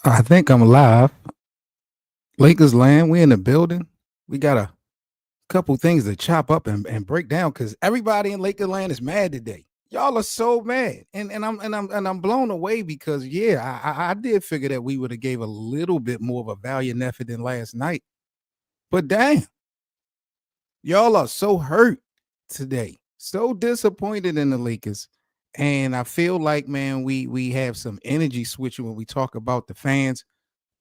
I think I'm live. Lakers land. We in the building. We got a couple things to chop up and break down because everybody in Lakers land is mad today. Y'all are so mad, and I'm blown away because I did figure that we would have gave a little bit more of a valiant effort than last night. But damn, y'all are so hurt today, so disappointed in the Lakers, and I feel like man, we have some energy switching when we talk about the fans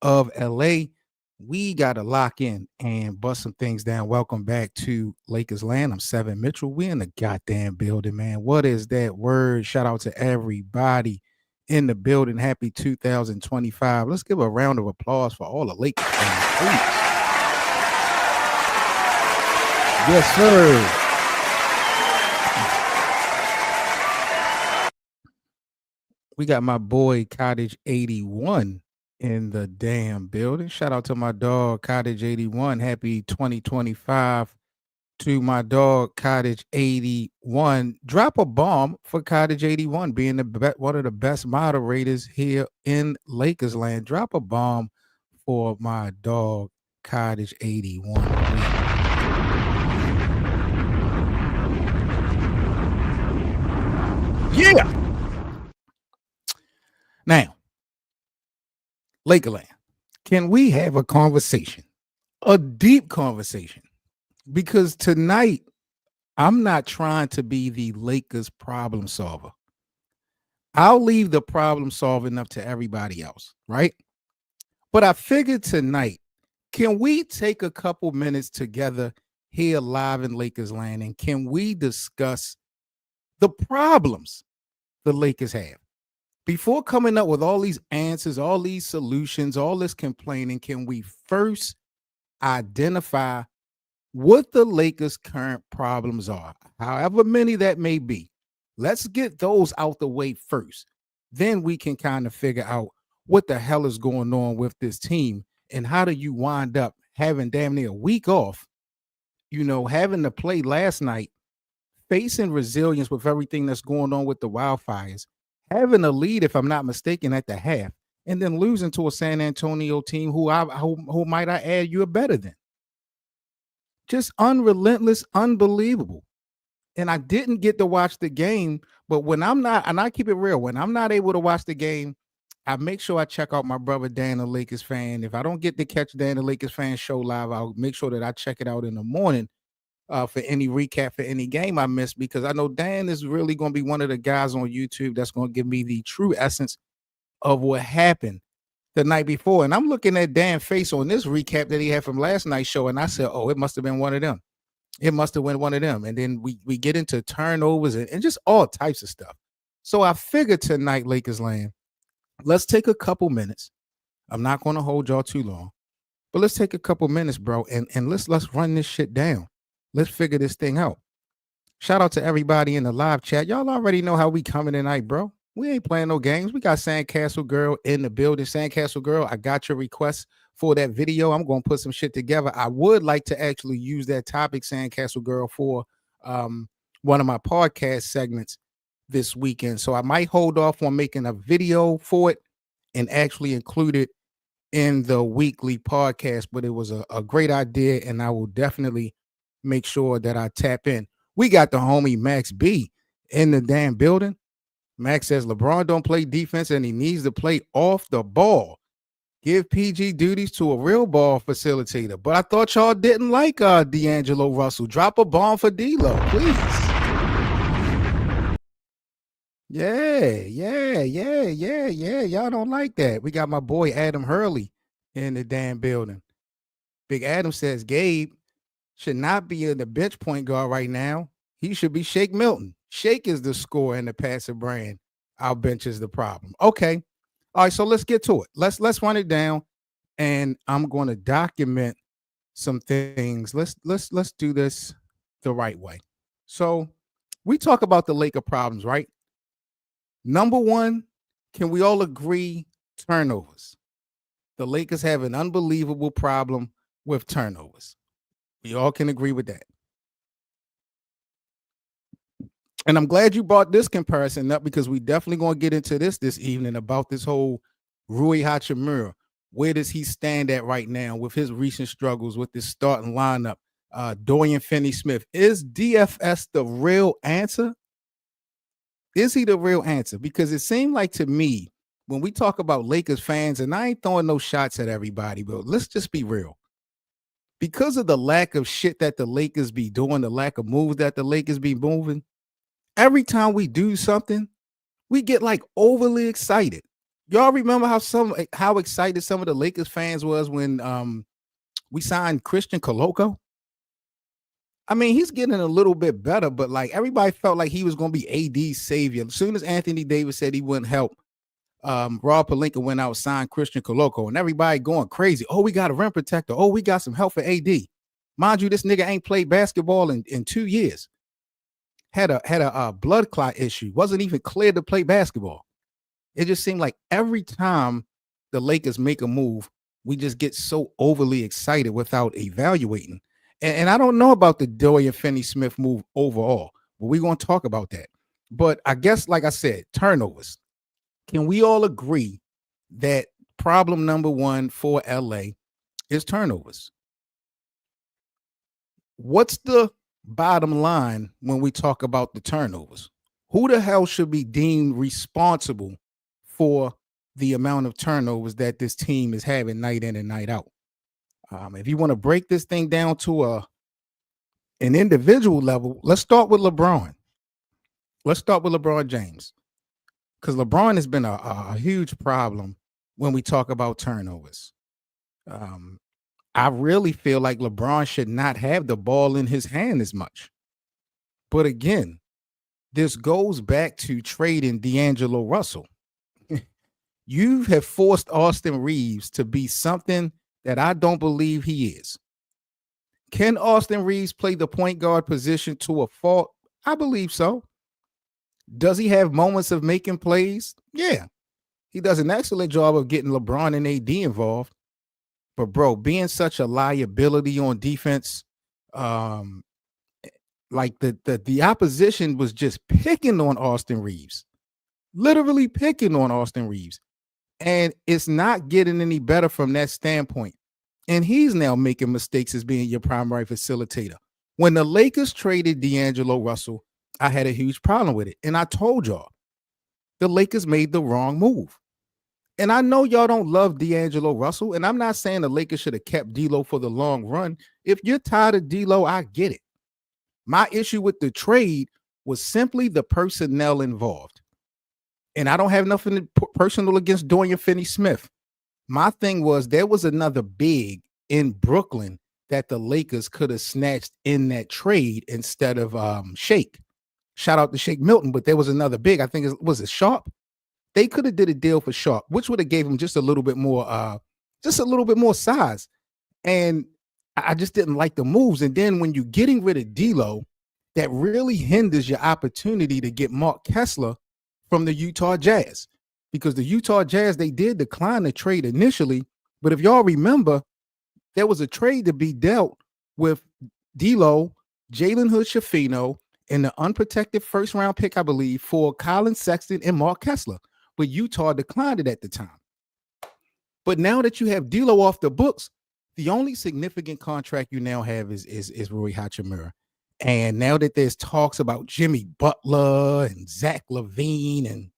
of LA. We got to lock in and bust some things down. Welcome back to Lakers Land. I'm Seven Mitchell. We in the goddamn building, man. What is that word? Shout out to everybody in the building. Happy 2025. Let's give a round of applause for all the Lakers fans, please. Yes, sir. We got my boy Cottage 81 in the damn building. Shout out to my dog Cottage 81. Happy 2025 to my dog Cottage 81. Drop a bomb for Cottage 81 being one of the best moderators here in Lakers land. Drop a bomb for my dog Cottage 81. Yeah. Now, Lakerland, can we have a conversation? A deep conversation. Because tonight, I'm not trying to be the Lakers problem solver. I'll leave the problem solving up to everybody else, right? But I figured tonight, can we take a couple minutes together here live in Lakers land and can we discuss the problems the Lakers have? Before coming up with all these answers, all these solutions, all this complaining, can we first identify what the Lakers' current problems are, however many that may be? Let's get those out the way first. Then we can kind of figure out what the hell is going on with this team and how do you wind up having damn near a week off, having to play last night, facing resilience with everything that's going on with the wildfires, having a lead, if I'm not mistaken, at the half, and then losing to a San Antonio team who might I add you are better than. Just unrelentless, unbelievable. And I didn't get to watch the game, but when I'm not, and I keep it real, when I'm not able to watch the game, I make sure I check out my brother Dan, the Lakers fan. If I don't get to catch Dan, the Lakers fan show live, I'll make sure that I check it out in the morning for any recap for any game I missed, because I know Dan is really going to be one of the guys on YouTube that's going to give me the true essence of what happened the night before. And I'm looking at Dan's face on this recap that he had from last night's show, and I said, oh, it must have been one of them. It must have been one of them. And then we get into turnovers and just all types of stuff. So I figured tonight, Lakers land, let's take a couple minutes. I'm not going to hold y'all too long, but let's take a couple minutes, bro, and let's run this shit down. Let's figure this thing out. Shout out to everybody in the live chat. Y'all already know how we coming tonight, bro. We ain't playing no games. We got Sandcastle Girl in the building. Sandcastle Girl, I got your request for that video. I'm going to put some shit together. I would like to actually use that topic, Sandcastle Girl, for one of my podcast segments this weekend. So I might hold off on making a video for it and actually include it in the weekly podcast. But it was a great idea, and I will definitely make sure that I tap in. We got the homie Max B in the damn building. Max says LeBron don't play defense and he needs to play off the ball. Give PG duties to a real ball facilitator. But I thought y'all didn't like D'Angelo Russell. Drop a bomb for D'Lo, please. Yeah. Y'all don't like that. We got my boy Adam Hurley in the damn building. Big Adam says Gabe should not be in the bench point guard right now. He should be Shake Milton. Shake is the scorer and the passive brand. Our bench is the problem. Okay. All right, so let's get to it. Let's run it down, and I'm going to document some things. Let's do this the right way. So we talk about the Laker problems, right? Number one, can we all agree? Turnovers. The Lakers have an unbelievable problem with turnovers. We all can agree with that. And I'm glad you brought this comparison up because we definitely going to get into this evening about this whole Rui Hachimura, where does he stand at right now with his recent struggles with this starting lineup? Dorian Finney-Smith. Is DFS the real answer? Is he the real answer? Because it seemed like to me, when we talk about Lakers fans, and I ain't throwing no shots at everybody, but let's just be real. Because of the lack of shit that the Lakers be doing, the lack of moves that the Lakers be moving, every time we do something, we get like overly excited. Y'all remember how excited some of the Lakers fans was when we signed Christian Coloco? I mean, he's getting a little bit better, but like everybody felt like he was going to be AD's savior. As soon as Anthony Davis said he wouldn't help, Rob Pelinka went out, signed Christian Coloco, and everybody going crazy. Oh, we got a rim protector. Oh, we got some help for AD. Mind you, this nigga ain't played basketball in 2 years. Had a blood clot issue. Wasn't even cleared to play basketball. It just seemed like every time the Lakers make a move, we just get so overly excited without evaluating. And I don't know about the Dorian Finney-Smith move overall, but we're going to talk about that. But I guess, like I said, turnovers. Can we all agree that problem number one for LA is turnovers? What's the bottom line when we talk about the turnovers? Who the hell should be deemed responsible for the amount of turnovers that this team is having night in and night out? If you want to break this thing down to an individual level, let's start with LeBron. Let's start with LeBron James, because LeBron has been a huge problem when we talk about turnovers. I really feel like LeBron should not have the ball in his hand as much. But again, this goes back to trading D'Angelo Russell. You have forced Austin Reeves to be something that I don't believe he is. Can Austin Reeves play the point guard position to a fault? I believe so. Does he have moments of making plays? Yeah. He does an excellent job of getting LeBron and AD involved. But, bro, being such a liability on defense, like the opposition was just picking on Austin Reeves, literally picking on Austin Reeves. And it's not getting any better from that standpoint. And he's now making mistakes as being your primary facilitator. When the Lakers traded D'Angelo Russell, I had a huge problem with it. And I told y'all, the Lakers made the wrong move. And I know y'all don't love D'Angelo Russell, and I'm not saying the Lakers should have kept D'Lo for the long run. If you're tired of D'Lo, I get it. My issue with the trade was simply the personnel involved. And I don't have nothing personal against Dorian Finney-Smith. My thing was there was another big in Brooklyn that the Lakers could have snatched in that trade instead of Shake. Shout out to Shake Milton, but there was another big. I think it was Sharp. They could have did a deal for Sharp, which would have gave him just a little bit more size. And I just didn't like the moves. And then when you're getting rid of D'Lo, that really hinders your opportunity to get Mark Kessler from the Utah Jazz, because the Utah Jazz, they did decline the trade initially. But if y'all remember, there was a trade to be dealt with D'Lo, Jalen Hood-Schifino, and the unprotected first round pick, I believe, for Colin Sexton and Mark Kessler. But Utah declined it at the time. But now that you have D'Lo off the books, the only significant contract you now have is Rui Hachimura. And now that there's talks about Jimmy Butler and Zach LaVine, and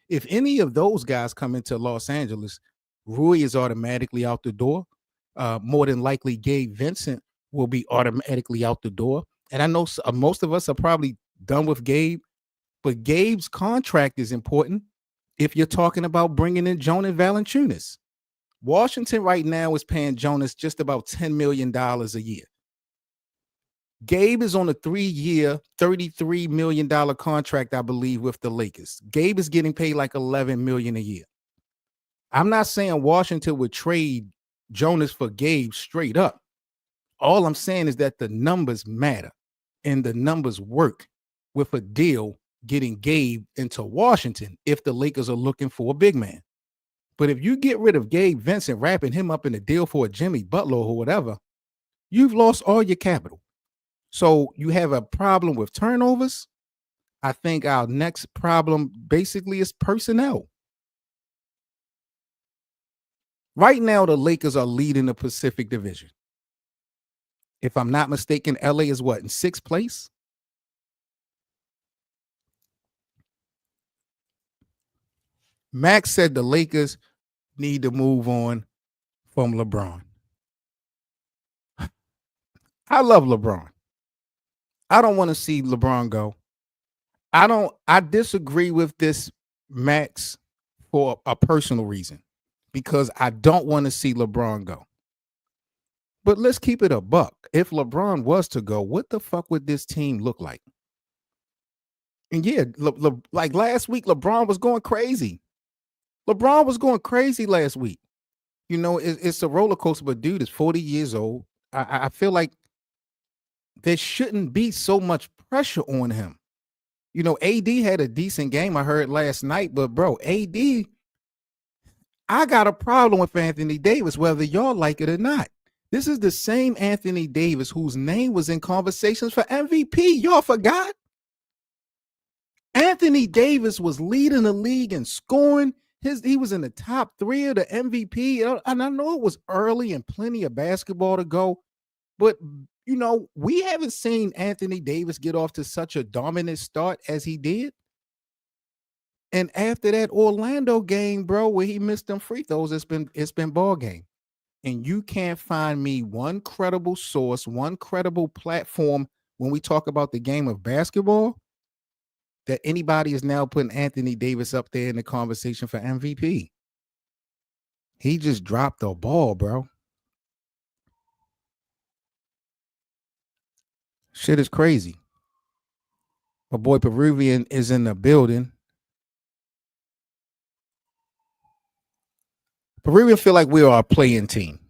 if any of those guys come into Los Angeles, Rui is automatically out the door. More than likely, Gabe Vincent will be automatically out the door. And I know most of us are probably done with Gabe, but Gabe's contract is important if you're talking about bringing in Jonas Valanciunas. Washington right now is paying Jonas just about $10 million a year. Gabe is on a 3-year, $33 million contract, I believe, with the Lakers. Gabe is getting paid like $11 million a year. I'm not saying Washington would trade Jonas for Gabe straight up. All I'm saying is that the numbers matter and the numbers work with a deal getting Gabe into Washington if the Lakers are looking for a big man. But if you get rid of Gabe Vincent, wrapping him up in a deal for a Jimmy Butler or whatever, you've lost all your capital. So you have a problem with turnovers. I think our next problem basically is personnel. Right now, the Lakers are leading the Pacific Division. If I'm not mistaken, LA is what, in sixth place? Max said the Lakers need to move on from LeBron. I love LeBron. I don't want to see LeBron go. I disagree with this, Max, for a personal reason because I don't want to see LeBron go. But let's keep it a buck. If LeBron was to go, what the fuck would this team look like? And yeah, like last week, LeBron was going crazy. LeBron was going crazy last week. You know, it's a roller coaster, but dude is 40 years old. I feel like there shouldn't be so much pressure on him. You know, AD had a decent game, I heard last night, but bro, AD, I got a problem with Anthony Davis, whether y'all like it or not. This is the same Anthony Davis whose name was in conversations for MVP. Y'all forgot? Anthony Davis was leading the league in scoring. He was in the top 3 of the MVP. And I know it was early and plenty of basketball to go, but you know, we haven't seen Anthony Davis get off to such a dominant start as he did. And after that Orlando game, bro, where he missed them free throws, it's been ball game. And you can't find me one credible source, one credible platform when we talk about the game of basketball that anybody is now putting Anthony Davis up there in the conversation for MVP. He just dropped the ball, bro. Shit is crazy. My boy Peruvian is in the building. Peruvian feel like we are a playing team.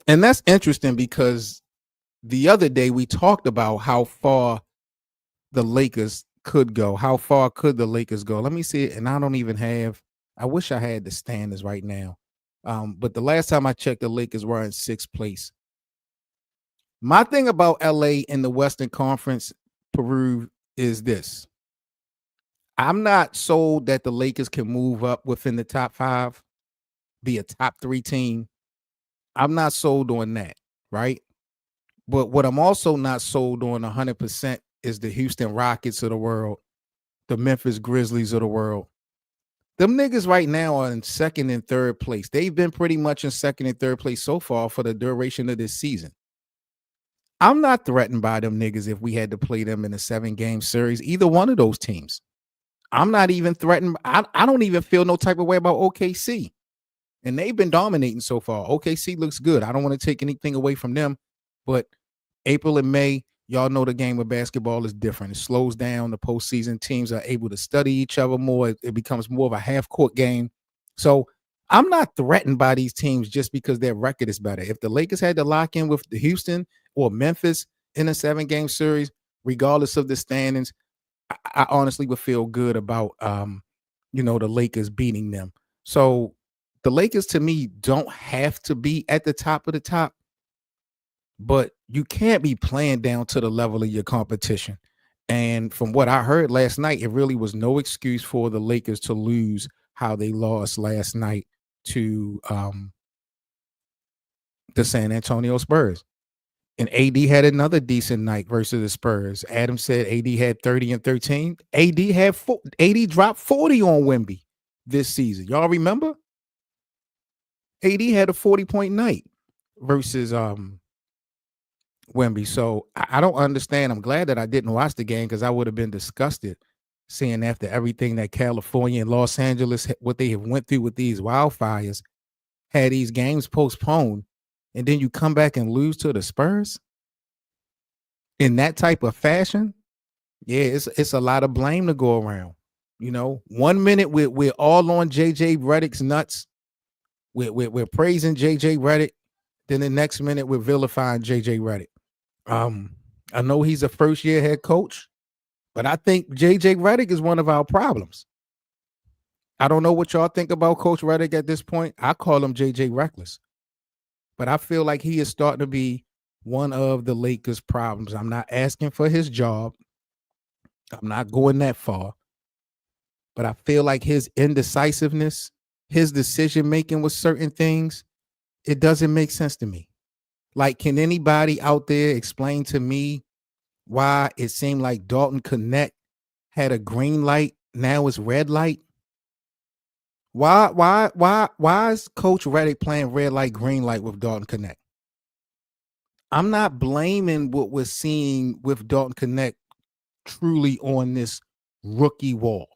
And that's interesting because the other day we talked about how far the Lakers could go. How far could the Lakers go? Let me see it. And I don't even have, I wish I had the standings right now. But the last time I checked, the Lakers were in sixth place. My thing about LA in the Western Conference, Peru, is this. I'm not sold that the Lakers can move up within the top 5, be a top 3 team. I'm not sold on that, right? But what I'm also not sold on 100% is the Houston Rockets of the world, the Memphis Grizzlies of the world. Them niggas right now are in second and third place. They've been pretty much in second and third place so far for the duration of this season. I'm not threatened by them niggas if we had to play them in a 7-game series, either one of those teams. I'm not even threatened. I don't even feel no type of way about OKC. And they've been dominating so far. OKC looks good. I don't want to take anything away from them, but April and May, y'all know the game of basketball is different. It slows down. The postseason teams are able to study each other more. It becomes more of a half-court game. So I'm not threatened by these teams just because their record is better. If the Lakers had to lock in with the Houston or Memphis in a 7-game series, regardless of the standings, I honestly would feel good about the Lakers beating them. So the Lakers to me don't have to be at the top of the top, but you can't be playing down to the level of your competition. And from what I heard last night, it really was no excuse for the Lakers to lose how they lost last night to the San Antonio Spurs. And AD had another decent night versus the Spurs. Adam said AD had 30 and 13. AD dropped 40 on Wemby this season. Y'all remember? AD had a 40-point night versus Wemby. So I don't understand. I'm glad that I didn't watch the game because I would have been disgusted seeing after everything that California and Los Angeles, what they have went through with these wildfires, had these games postponed, and then you come back and lose to the Spurs in that type of fashion. Yeah, it's a lot of blame to go around. You know, 1 minute we're all on JJ Redick's nuts. We're praising JJ Redick. Then the next minute we're vilifying JJ Redick. I know he's a first-year head coach, but I think JJ Redick is one of our problems. I don't know what y'all think about Coach Redick at this point. I call him JJ Reckless. But I feel like he is starting to be one of the Lakers' problems. I'm not asking for his job. I'm not going that far. But I feel like his indecisiveness his decision making with certain things, it doesn't make sense to me. Like, can anybody out there explain to me why it seemed like Dalton Knecht had a green light, now it's red light? Why is Coach Reddick playing red light, green light with Dalton Knecht? I'm not blaming what we're seeing with Dalton Knecht truly on this rookie wall.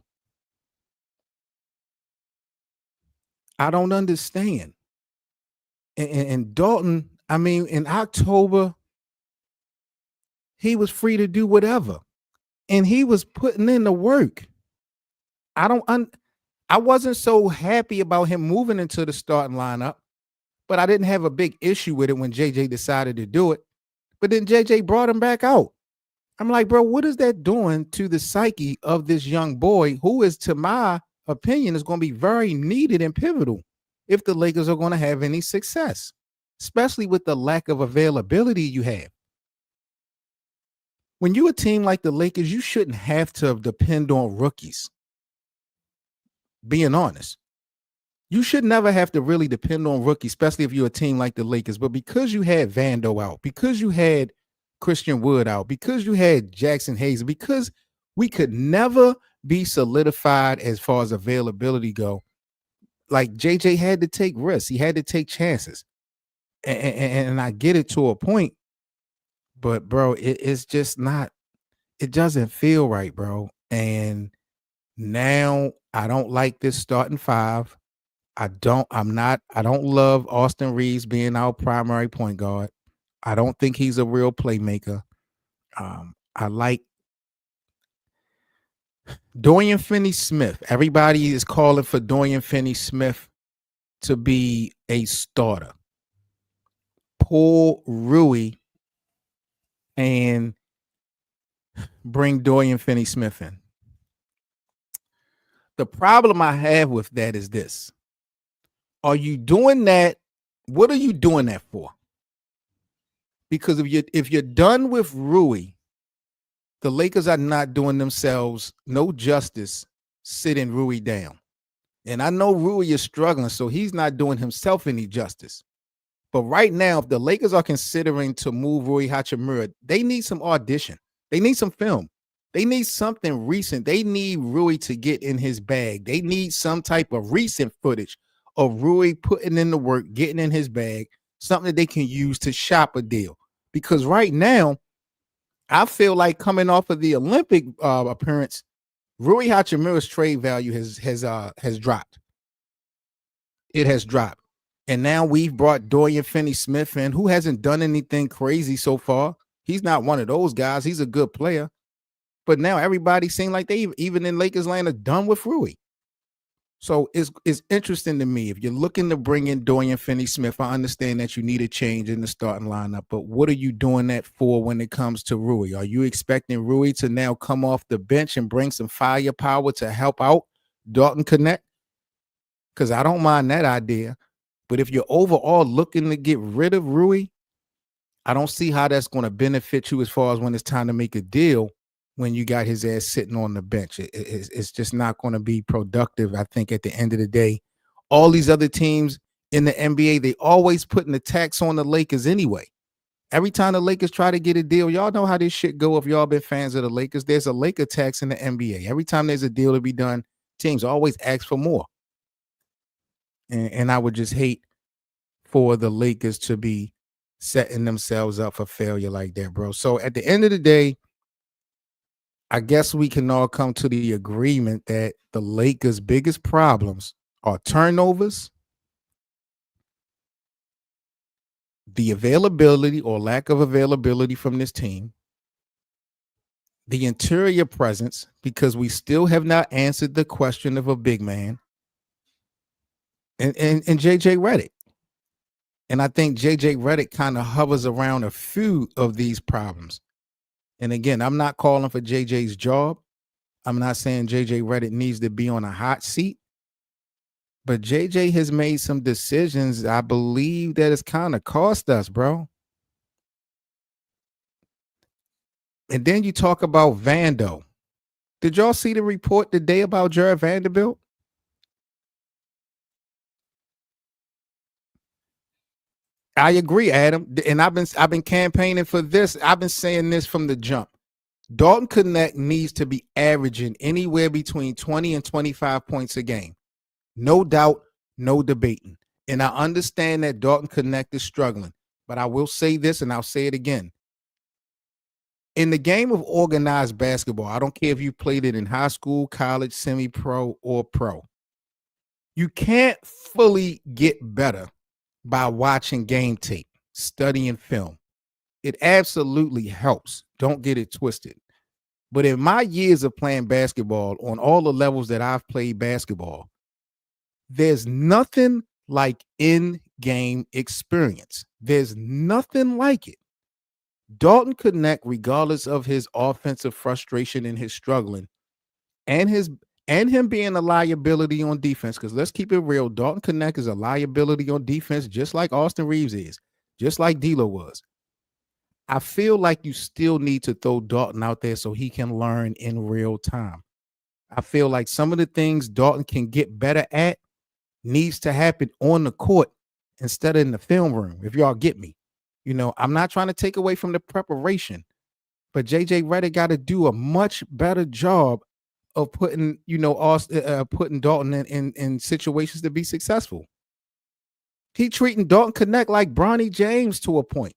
I don't understand. And Dalton, I mean, in October, he was free to do whatever, and he was putting in the work. I don't. I wasn't so happy about him moving into the starting lineup, but I didn't have a big issue with it when JJ decided to do it. But then JJ brought him back out. I'm like, bro, what is that doing to the psyche of this young boy who is, to my opinion, is going to be very needed and pivotal if the Lakers are going to have any success, especially with the lack of availability you have. When you're a team like the Lakers, you shouldn't have to depend on rookies. Being honest, you should never have to really depend on rookies, especially if you're a team like the Lakers. But because you had Vando out, because you had Christian Wood out, because you had Jackson Hayes, because we could never be solidified as far as availability go, like JJ had to take risks. He had to take chances. And I get it to a point, but bro, it's just not, it doesn't feel right, bro. And now I don't like this starting five. I don't love Austin Reeves being our primary point guard. I don't think he's a real playmaker. I like Dorian Finney-Smith. Everybody is calling for Dorian Finney-Smith to be a starter. Pull Rui and bring Dorian Finney-Smith in. The problem I have with that is this. Are you doing that? What are you doing that for? Because if you're done with Rui, the Lakers are not doing themselves no justice sitting Rui down. And I know Rui is struggling, so he's not doing himself any justice. But right now, if the Lakers are considering to move Rui Hachimura, they need some audition. They need some film. They need something recent. They need Rui to get in his bag. They need some type of recent footage of Rui putting in the work, getting in his bag, something that they can use to shop a deal. Because right now, I feel like coming off of the Olympic appearance, Rui Hachimura's trade value has dropped. It has dropped. And now we've brought Dorian Finney-Smith in, who hasn't done anything crazy so far. He's not one of those guys. He's a good player. But now everybody seems like they, even in Lakers land, are done with Rui. So it's interesting to me. If you're looking to bring in Dorian Finney-Smith, I understand that you need a change in the starting lineup. But what are you doing that for when it comes to Rui? Are you expecting Rui to now come off the bench and bring some firepower to help out Dalton Knecht? Because I don't mind that idea. But if you're overall looking to get rid of Rui, I don't see how that's going to benefit you as far as when it's time to make a deal when you got his ass sitting on the bench. It's just not going to be productive, I think, at the end of the day. All these other teams in the NBA, they always putting the tax on the Lakers anyway. Every time the Lakers try to get a deal, y'all know how this shit go if y'all been fans of the Lakers. There's a Laker tax in the NBA. Every time there's a deal to be done, teams always ask for more. And I would just hate for the Lakers to be setting themselves up for failure like that, bro. So at the end of the day, I guess we can all come to the agreement that the Lakers' biggest problems are turnovers, the availability or lack of availability from this team, the interior presence, because we still have not answered the question of a big man, and JJ Redick. And I think JJ Redick kind of hovers around a few of these problems. And again, I'm not calling for JJ's job. I'm not saying JJ Redick needs to be on a hot seat. But JJ has made some decisions, I believe, that has kind of cost us, bro. And then you talk about Vando. Did y'all see the report today about Jared Vanderbilt? I agree, Adam. And I've been campaigning for this. I've been saying this from the jump. Dalton Knecht needs to be averaging anywhere between 20 and 25 points a game. No doubt, no debating. And I understand that Dalton Knecht is struggling. But I will say this, and I'll say it again. In the game of organized basketball, I don't care if you played it in high school, college, semi-pro, or pro. You can't fully get better by watching game tape, studying film. It absolutely helps. Don't get it twisted. But in my years of playing basketball, on all the levels that I've played basketball, there's nothing like in-game experience. There's nothing like it. Dalton Knecht, regardless of his offensive frustration and his struggling, and him being a liability on defense, because let's keep it real, Dalton Knecht is a liability on defense, just like Austin Reeves is, just like D'Lo was. I feel like you still need to throw Dalton out there so he can learn in real time. I feel like some of the things Dalton can get better at needs to happen on the court instead of in the film room, if y'all get me. I'm not trying to take away from the preparation, but JJ Redick got to do a much better job of putting, putting Dalton in situations to be successful. He treating Dalton Knecht like Bronny James to a point.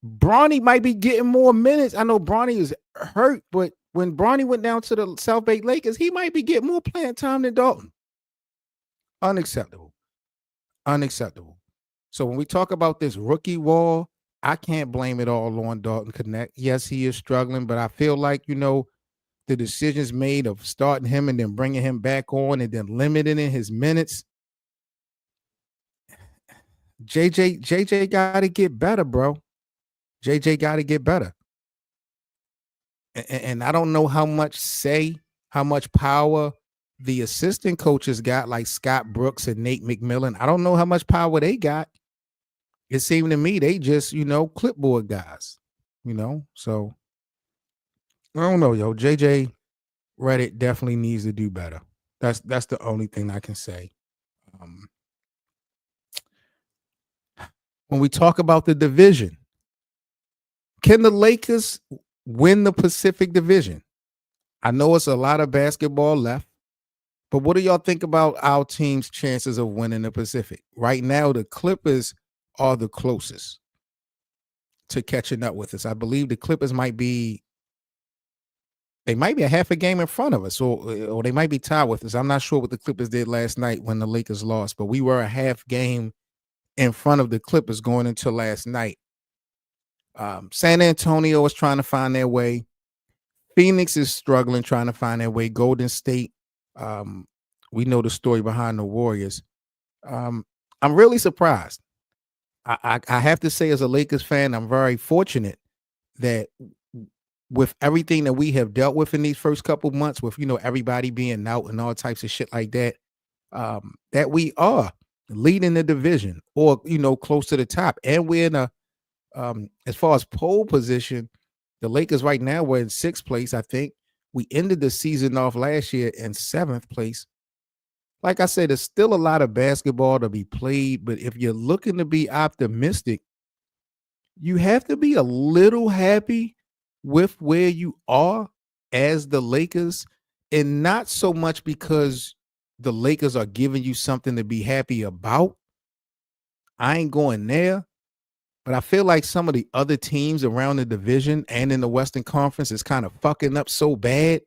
Bronny might be getting more minutes. I know Bronny is hurt, but when Bronny went down to the South Bay Lakers, he might be getting more playing time than Dalton. Unacceptable. So when we talk about this rookie wall, I can't blame it all on Dalton Knecht. Yes, he is struggling, but I feel like, the decisions made of starting him and then bringing him back on and then limiting his minutes. JJ got to get better, bro. JJ got to get better. And I don't know how much power the assistant coaches got, like Scott Brooks and Nate McMillan. I don't know how much power they got. It seemed to me they just, clipboard guys, so I don't know, yo. JJ Redick definitely needs to do better. That's the only thing I can say. When we talk about the division, can the Lakers win the Pacific Division? I know it's a lot of basketball left, but what do y'all think about our team's chances of winning the Pacific? Right now, the Clippers are the closest to catching up with us. I believe the Clippers might be a half a game in front of us, or they might be tied with us. I'm not sure what the Clippers did last night when the Lakers lost, but we were a half game in front of the Clippers going into last night. San Antonio is trying to find their way. Phoenix is struggling, trying to find their way. Golden State, we know the story behind the Warriors. I'm really surprised. I have to say, as a Lakers fan, I'm very fortunate that with everything that we have dealt with in these first couple months, with everybody being out and all types of shit like that, that we are leading the division or close to the top, and we're in a as far as pole position, the Lakers right now were in 6th place. I think we ended the season off last year in 7th place. Like I said, there's still a lot of basketball to be played, but if you're looking to be optimistic, you have to be a little happy with where you are as the Lakers, and not so much because the Lakers are giving you something to be happy about. I ain't going there. But I feel like some of the other teams around the division and in the Western Conference is kind of fucking up so bad.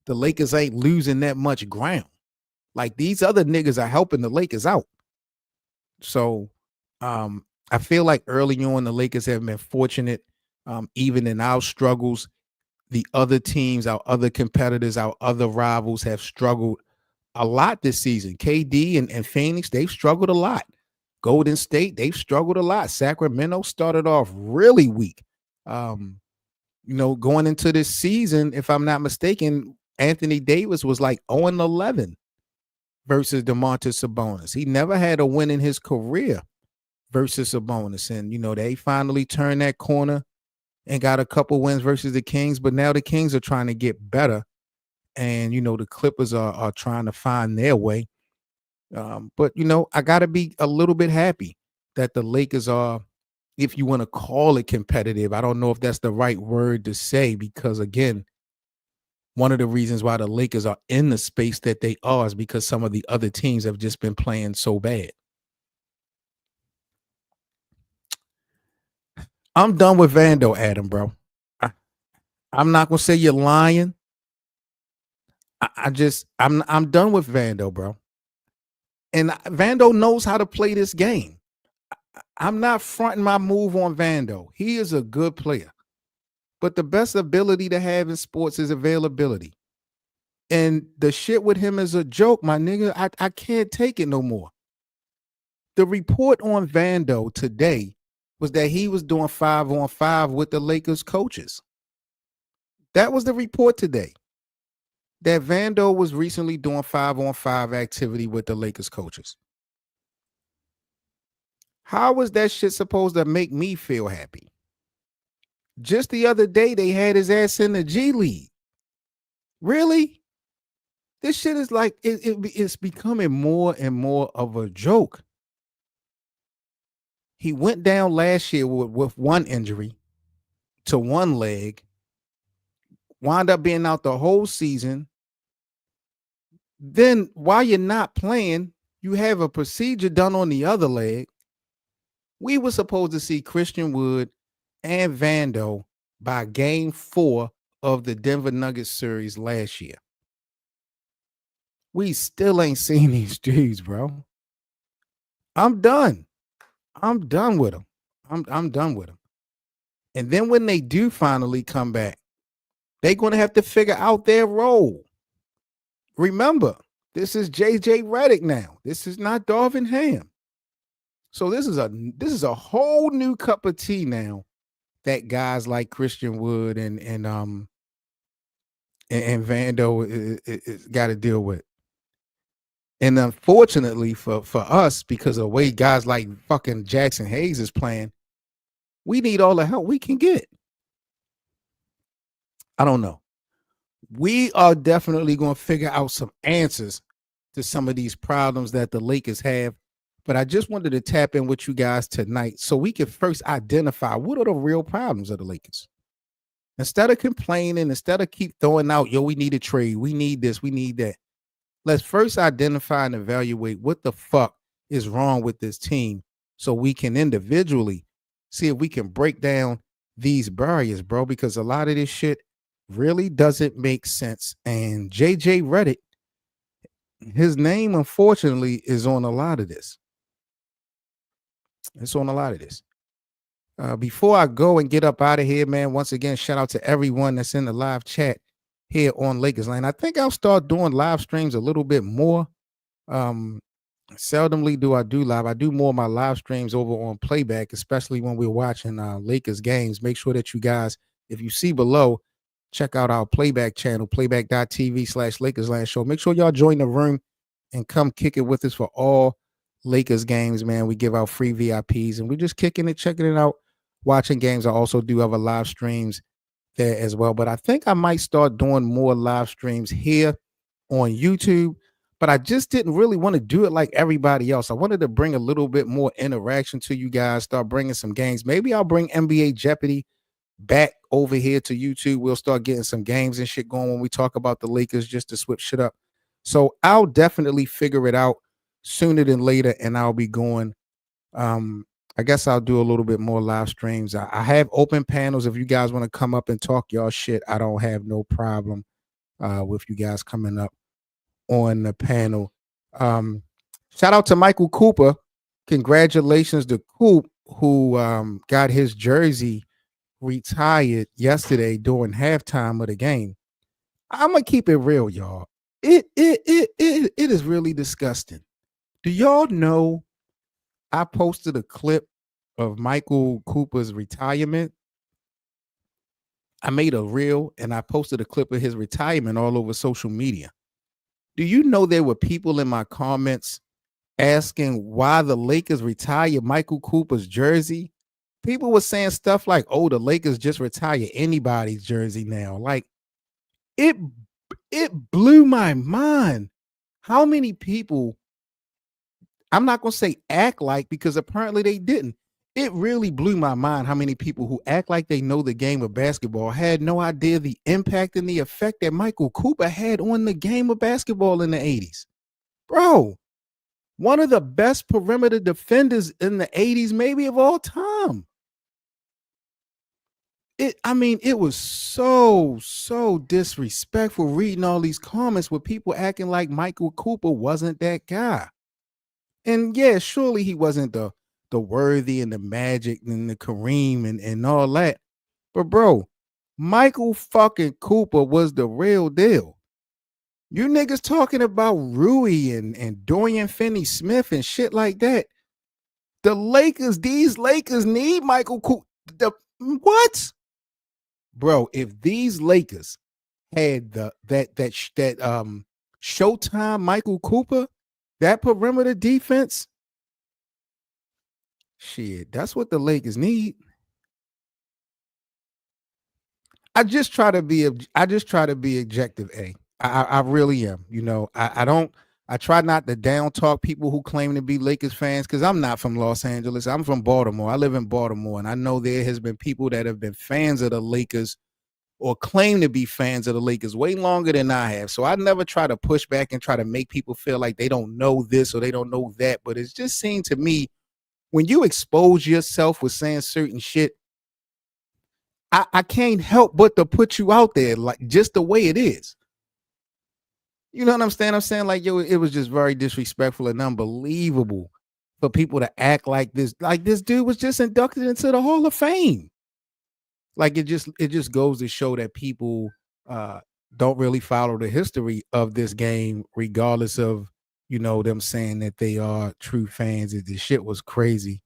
The Lakers ain't losing that much ground. Like, these other niggas are helping the Lakers out. So I feel like early on the Lakers have been fortunate, even in our struggles. The other teams, our other competitors, our other rivals have struggled a lot this season. KD and Phoenix, they've struggled a lot. Golden State, they've struggled a lot. Sacramento started off really weak. Going into this season, if I'm not mistaken, Anthony Davis was like 0-11 versus DeMontis Sabonis. He never had a win in his career versus Sabonis. And, they finally turned that corner and got a couple wins versus the Kings. But now the Kings are trying to get better. And, the Clippers are trying to find their way. But I got to be a little bit happy that the Lakers are, if you want to call it competitive. I don't know if that's the right word to say because, again, one of the reasons why the Lakers are in the space that they are is because some of the other teams have just been playing so bad. I'm done with Vando, Adam, bro. I, I'm not gonna say you're lying. I'm done with Vando, bro. And Vando knows how to play this game. I'm not fronting my move on Vando. He is a good player. But the best ability to have in sports is availability. And the shit with him is a joke, my nigga. I can't take it no more. The report on Vando today was that he was doing 5-on-5 with the Lakers coaches. That was the report today. That Vando was recently doing 5-on-5 activity with the Lakers coaches. How was that shit supposed to make me feel happy? Just the other day, they had his ass in the G League. Really? This shit is like, it's becoming more and more of a joke. He went down last year with one injury to one leg, wound up being out the whole season. Then while you're not playing, you have a procedure done on the other leg. We were supposed to see Christian Wood and Vando by game 4 of the Denver Nuggets series last year. We still ain't seen these dudes, bro. I'm done. I'm done with them. I'm done with them. And then when they do finally come back, they're going to have to figure out their role. Remember, this is JJ Redick now. This is not Darvin Ham. So this is a whole new cup of tea now that guys like Christian Wood and Vando got to deal with. And unfortunately for us, because of the way guys like fucking Jackson Hayes is playing, we need all the help we can get. I don't know. We are definitely going to figure out some answers to some of these problems that the Lakers have. But I just wanted to tap in with you guys tonight so we can first identify what are the real problems of the Lakers. Instead of complaining, instead of keep throwing out, yo, we need a trade, we need this, we need that. Let's first identify and evaluate what the fuck is wrong with this team so we can individually see if we can break down these barriers, bro, because a lot of this shit really doesn't make sense. And JJ Redick, his name, unfortunately, is on a lot of this. It's on a lot of this. Before I go and get up out of here, man, once again, shout out to everyone that's in the live chat here on Lakers Land. I think I'll start doing live streams a little bit more. Seldomly do I do live. I do more of my live streams over on playback, especially when we're watching Lakers games. Make sure that you guys, if you see below, check out our playback channel, playback.tv/LakersLand Show. Make sure y'all join the room and come kick it with us for all Lakers games, man. We give out free VIPs and we're just kicking it, checking it out, watching games. I also do have a live streams there as well. But I think I might start doing more live streams here on YouTube. But I just didn't really want to do it like everybody else. I wanted to bring a little bit more interaction to you guys, start bringing some games. Maybe I'll bring NBA Jeopardy back over here to YouTube. We'll start getting some games and shit going when we talk about the Lakers just to switch shit up. So I'll definitely figure it out sooner than later, and I'll be going. I guess I'll do a little bit more live streams. I have open panels. If you guys want to come up and talk y'all shit, I don't have no problem with you guys coming up on the panel. Shout out to Michael Cooper. Congratulations to Coop, who got his jersey retired yesterday during halftime of the game. I'm gonna keep it real, y'all. It is really disgusting. Do y'all know I posted a clip of Michael Cooper's retirement? I made a reel and I posted a clip of his retirement all over social media. Do you know there were people in my comments asking why the Lakers retired Michael Cooper's jersey? People were saying stuff like, oh, the Lakers just retire anybody's jersey now. Like, it blew my mind how many people I'm not going to say act like, because apparently they didn't. It really blew my mind how many people who act like they know the game of basketball had no idea the impact and the effect that Michael Cooper had on the game of basketball in the 80s. Bro, one of the best perimeter defenders in the 80s, maybe of all time. It was so disrespectful reading all these comments with people acting like Michael Cooper wasn't that guy. And yeah, surely he wasn't the Worthy and the Magic and the Kareem and all that. But bro, Michael fucking Cooper was the real deal. You niggas talking about Rui and Dorian Finney-Smith and shit like that. These Lakers need Michael Cooper. What? Bro, if these Lakers had that Showtime Michael Cooper, that perimeter defense, shit, that's what the Lakers need. I just try to be objective, I really am. I don't I try not to down talk people who claim to be Lakers fans, because I'm not from Los Angeles. I'm from Baltimore. I live in Baltimore, and I know there has been people that have been fans of the Lakers or claim to be fans of the Lakers way longer than I have. So I never try to push back and try to make people feel like they don't know this or they don't know that. But it's just seemed to me, when you expose yourself with saying certain shit, I can't help but to put you out there like just the way it is. You know what I'm saying? I'm saying, like, yo, it was just very disrespectful and unbelievable for people to act like this. Like, this dude was just inducted into the Hall of Fame. Like, it just goes to show that people uh don't really follow the history of this game, regardless of them saying that they are true fans. This shit was crazy.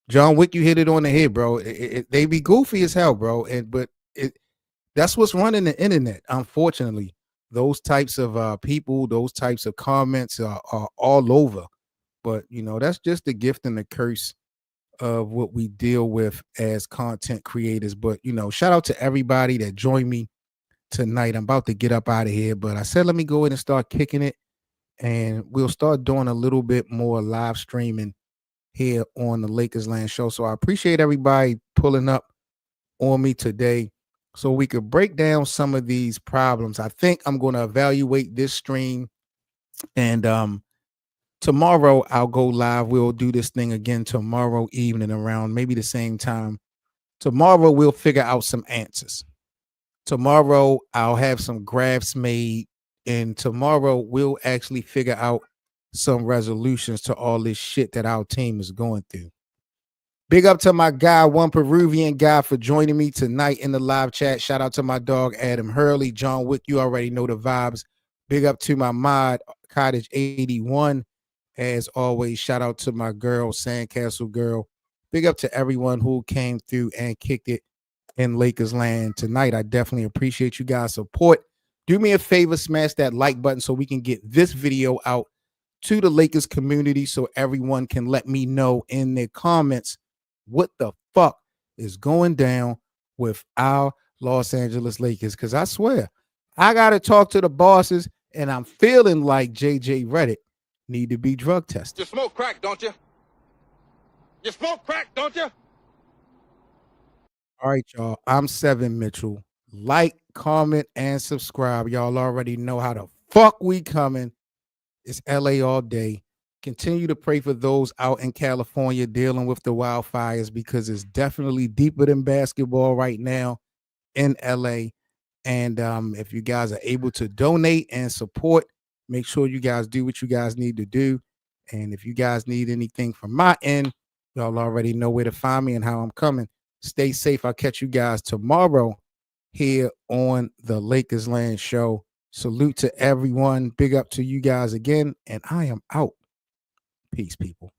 John Wick, you hit it on the head, bro. They be goofy as hell, bro. But that's what's running the internet. Unfortunately, those types of people, those types of comments are all over. But that's just the gift and the curse of what we deal with as content creators. But shout out to everybody that joined me tonight. I'm about to get up out of here, but I said let me go ahead and start kicking it, and we'll start doing a little bit more live streaming here on the Lakers Land Show. So I appreciate everybody pulling up on me today so we could break down some of these problems. I think I'm going to evaluate this stream, and tomorrow I'll go live. We'll do this thing again tomorrow evening around maybe the same time. Tomorrow we'll figure out some answers. Tomorrow I'll have some graphs made, and tomorrow we'll actually figure out some resolutions to all this shit that our team is going through. Big up to my guy, one Peruvian guy, for joining me tonight in the live chat. Shout out to my dog, Adam Hurley. John Wick, you already know the vibes. Big up to my mod, Cottage 81. As always, shout out to my girl, Sandcastle Girl. Big up to everyone who came through and kicked it in Lakers land tonight. I definitely appreciate you guys' support. Do me a favor, smash that like button so we can get this video out to the Lakers community, so everyone can let me know in their comments what the fuck is going down with our Los Angeles Lakers. Because I swear, I got to talk to the bosses, and I'm feeling like JJ Redick need to be drug tested. You smoke crack, don't you? You smoke crack, don't you? All right, y'all. I'm Seven Mitchell. Like, comment, and subscribe. Y'all already know how the fuck we coming. It's LA all day. Continue to pray for those out in California dealing with the wildfires, because it's definitely deeper than basketball right now in LA. And if you guys are able to donate and support, make sure you guys do what you guys need to do. And if you guys need anything from my end, y'all already know where to find me and how I'm coming. Stay safe. I'll catch you guys tomorrow here on the Lakers Land Show. Salute to everyone. Big up to you guys again. And I am out. Peace, people.